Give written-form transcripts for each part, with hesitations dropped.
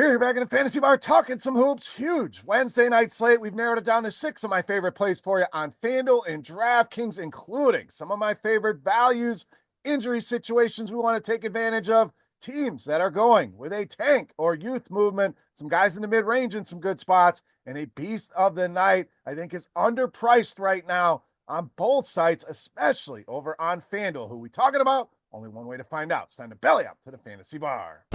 We're here back in the fantasy bar talking some hoops. Huge Wednesday night slate. We've narrowed it down to 6 of my favorite plays for you on FanDuel and DraftKings, including some of my favorite values, injury situations we want to take advantage of, teams that are going with a tank or youth movement, some guys in the mid-range in some good spots, and a beast of the night I think is underpriced right now on both sites, especially over on FanDuel. Who we talking about? Only one way to find out. It's time to belly up to the fantasy bar.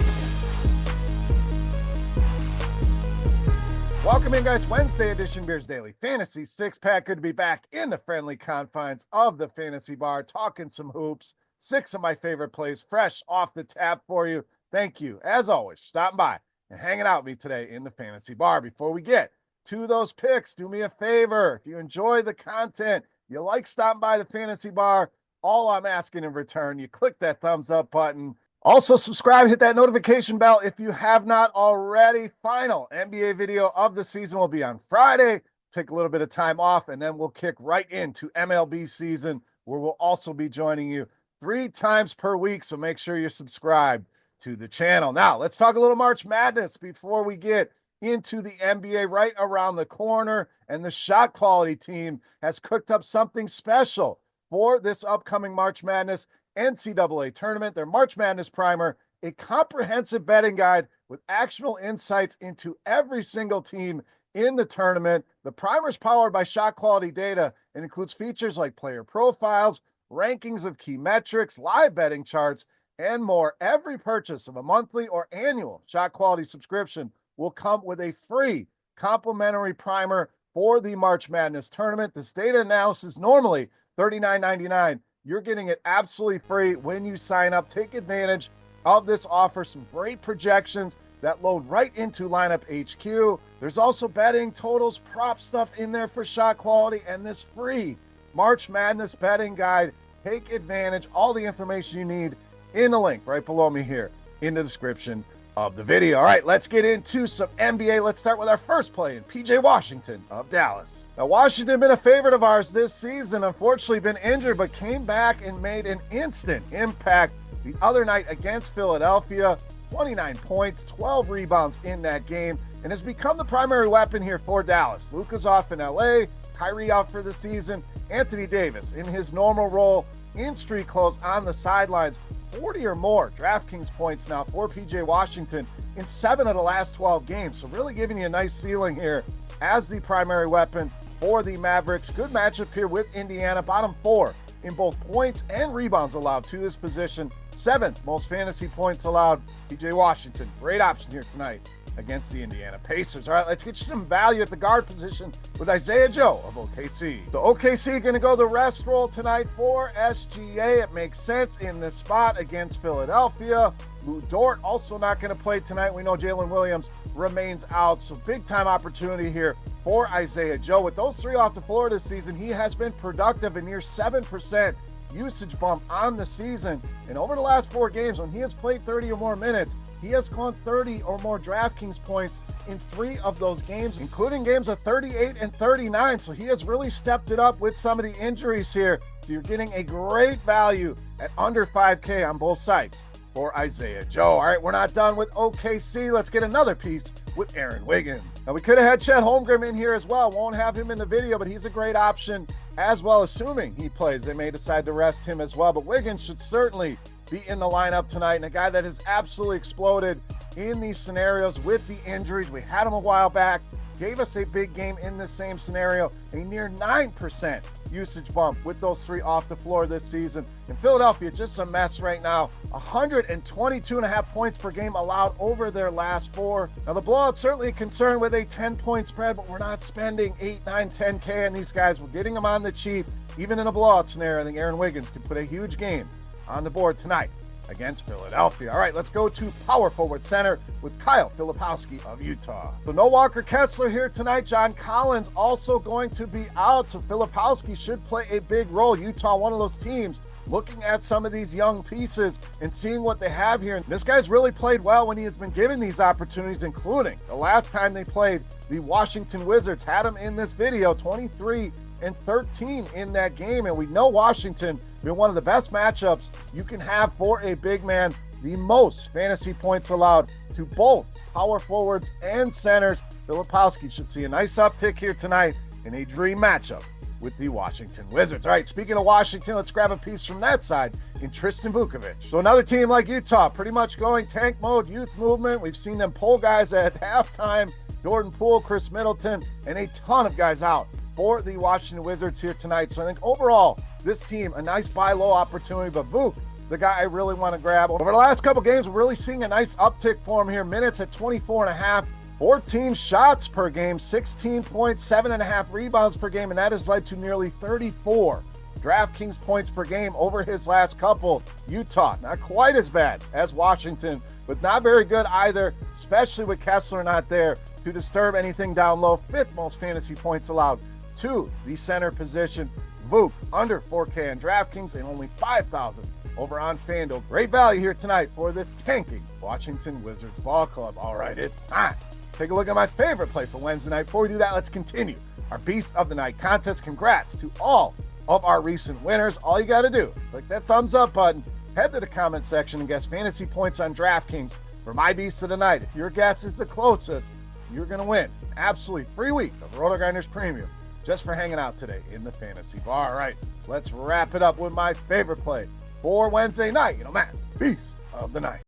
Welcome in, guys. Wednesday edition Beers Daily Fantasy Six-Pack. Good to be back in the friendly confines of the fantasy bar, talking some hoops. 6 of my favorite plays fresh off the tap for you. Thank you, as always, stopping by and hanging out with me today in the fantasy bar. Before we get to those picks, do me a favor. If you enjoy the content, you like stopping by the fantasy bar, all I'm asking in return, you click that thumbs up button. Also, subscribe, hit that notification bell if you have not already. Final NBA video of the season will be on Friday. Take a little bit of time off, and then we'll kick right into MLB season, where we'll also be joining you 3 times per week, so make sure you're subscribed to the channel. Now, let's talk a little March Madness before we get into the NBA right around the corner, and the shot quality team has cooked up something special for this upcoming March Madness NCAA tournament, their March Madness Primer, a comprehensive betting guide with actionable insights into every single team in the tournament. The primer is powered by shot quality data and includes features like player profiles, rankings of key metrics, live betting charts, and more. Every purchase of a monthly or annual shot quality subscription will come with a free complimentary primer for the March Madness tournament. This data analysis normally $39.99. You're getting it absolutely free when you sign up. Take advantage of this offer. Some great projections that load right into Lineup HQ. There's also betting, totals, prop stuff in there for shot quality, and this free March Madness betting guide. Take advantage. All the information you need in the link right below me here in the description of the video. All right, let's get into some NBA. Let's start with our first play in PJ Washington of Dallas. Now, Washington been a favorite of ours this season, unfortunately been injured, but came back and made an instant impact the other night against Philadelphia. 29 points, 12 rebounds in that game, and has become the primary weapon here for Dallas. Luka's off in LA, Kyrie out for the season, Anthony Davis in his normal role in street clothes on the sidelines. 40 or more DraftKings points now for PJ Washington in 7 of the last 12 games. So really giving you a nice ceiling here as the primary weapon for the Mavericks. Good matchup here with Indiana, bottom 4 in both points and rebounds allowed to this position. 7th most fantasy points allowed. PJ Washington, great option here tonight against the Indiana Pacers. All right, let's get you some value at the guard position with Isaiah Joe of OKC. So OKC going to go the rest roll tonight for SGA. It makes sense in this spot against Philadelphia. Lou Dort also not going to play tonight. We know Jalen Williams remains out, so big time opportunity here for Isaiah Joe. With those 3 off the floor this season, he has been productive, a near 7% usage bump on the season. And over the last 4 games, when he has played 30 or more minutes, he has gone 30 or more DraftKings points in 3 of those games, including games of 38 and 39. So he has really stepped it up with some of the injuries here. So you're getting a great value at under 5K on both sides for Isaiah Joe. All right, we're not done with OKC. Let's get another piece with Aaron Wiggins. Now, we could have had Chet Holmgren in here as well. Won't have him in the video, but he's a great option as well, assuming he plays. They may decide to rest him as well, but Wiggins should certainly be in the lineup tonight, and a guy that has absolutely exploded in these scenarios with the injuries. We had him a while back, gave us a big game in the same scenario, a near 9% usage bump with those 3 off the floor this season. In Philadelphia, just a mess right now. 122.5 points per game allowed over their last 4. Now, the blowout's certainly a concern with a 10-point spread, but we're not spending 8, 9, 10K on these guys. We're getting them on the cheap. Even in a blowout scenario, I think Aaron Wiggins could put a huge game on the board tonight against Philadelphia. All right, let's go to power forward center with Kyle Filipowski of Utah. So no Walker Kessler here tonight. John Collins also going to be out, so Filipowski should play a big role. Utah, one of those teams looking at some of these young pieces and seeing what they have here. And this guy's really played well when he has been given these opportunities, including the last time they played the Washington Wizards. Had him in this video, 23 and 13 in that game. And we know Washington been one of the best matchups you can have for a big man. The most fantasy points allowed to both power forwards and centers. Filipowski should see a nice uptick here tonight in a dream matchup with the Washington Wizards. All right, speaking of Washington, let's grab a piece from that side in Tristan Vukcevic. So another team like Utah, pretty much going tank mode, youth movement. We've seen them pull guys at halftime. Jordan Poole, Chris Middleton, and a ton of guys out for the Washington Wizards here tonight. So I think overall, this team, a nice buy low opportunity, but Vuk, the guy I really want to grab. Over the last couple games, we're really seeing a nice uptick for him here. Minutes at 24.5, 14 shots per game, 16 points, 7.5 rebounds per game, and that has led to nearly 34 DraftKings points per game over his last couple. Utah, not quite as bad as Washington, but not very good either, especially with Kessler not there to disturb anything down low. 5th most fantasy points allowed to the center position. Vuk, under 4K on DraftKings and only 5,000 over on FanDuel. Great value here tonight for this tanking Washington Wizards ball club. All right, it's time. Take a look at my favorite play for Wednesday night. Before we do that, let's continue our Beast of the Night contest. Congrats to all of our recent winners. All you got to do, click that thumbs up button, head to the comment section and guess fantasy points on DraftKings for my Beast of the Night. If your guess is the closest, you're going to win an absolutely free week of RotoGrinders Premium just for hanging out today in the fantasy bar. All right, let's wrap it up with my favorite play for Wednesday night. Matt's Beast of the Night.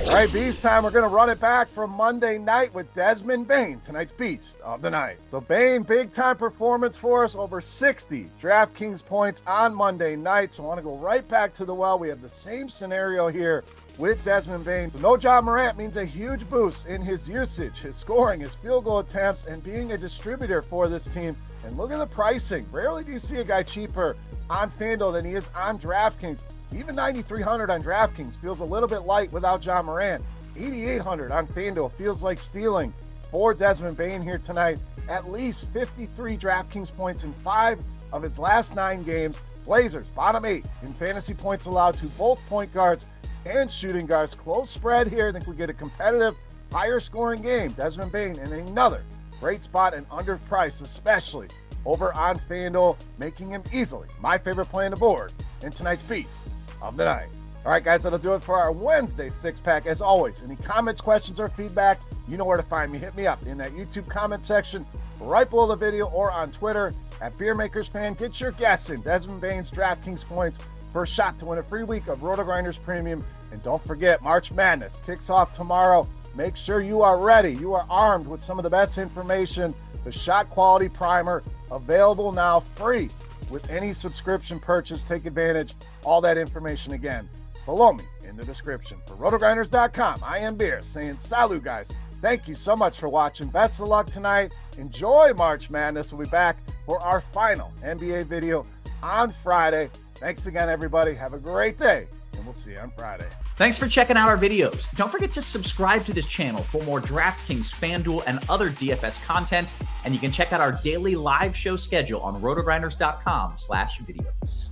All right, Beast time. We're going to run it back from Monday night with Desmond Bane, tonight's Beast of the Night. So Bane, big-time performance for us, over 60 DraftKings points on Monday night. So I want to go right back to the well. We have the same scenario here with Desmond Bane. So no Ja Morant means a huge boost in his usage, his scoring, his field goal attempts, and being a distributor for this team. And look at the pricing. Rarely do you see a guy cheaper on FanDuel than he is on DraftKings. Even 9,300 on DraftKings feels a little bit light without Ja Morant. 8,800 on FanDuel feels like stealing for Desmond Bane here tonight. At least 53 DraftKings points in 5 of his last 9 games. Blazers, bottom 8 in fantasy points allowed to both point guards and shooting guards. Close spread here. I think we get a competitive, higher scoring game. Desmond Bane in another great spot and underpriced, especially over on FanDuel, making him easily my favorite play on the board in tonight's Beast of the Night. All right, guys, that'll do it for our Wednesday six-pack. As always, any comments, questions, or feedback, you know where to find me. Hit me up in that YouTube comment section right below the video or on Twitter at Beermakersfan. Get your guess in Desmond Bane's DraftKings points for a shot to win a free week of RotoGrinders Premium. And don't forget, March Madness kicks off tomorrow. Make sure you are ready. You are armed with some of the best information. The Shot Quality Primer, available now free with any subscription purchase. Take advantage. All that information again below me in the description. For RotoGrinders.com, I am Beer saying salut, guys. Thank you so much for watching. Best of luck tonight. Enjoy March Madness. We'll be back for our final NBA video on Friday. Thanks again, everybody. Have a great day, and we'll see you on Friday. Thanks for checking out our videos. Don't forget to subscribe to this channel for more DraftKings, FanDuel, and other DFS content. And you can check out our daily live show schedule on RotoGrinders.com/videos.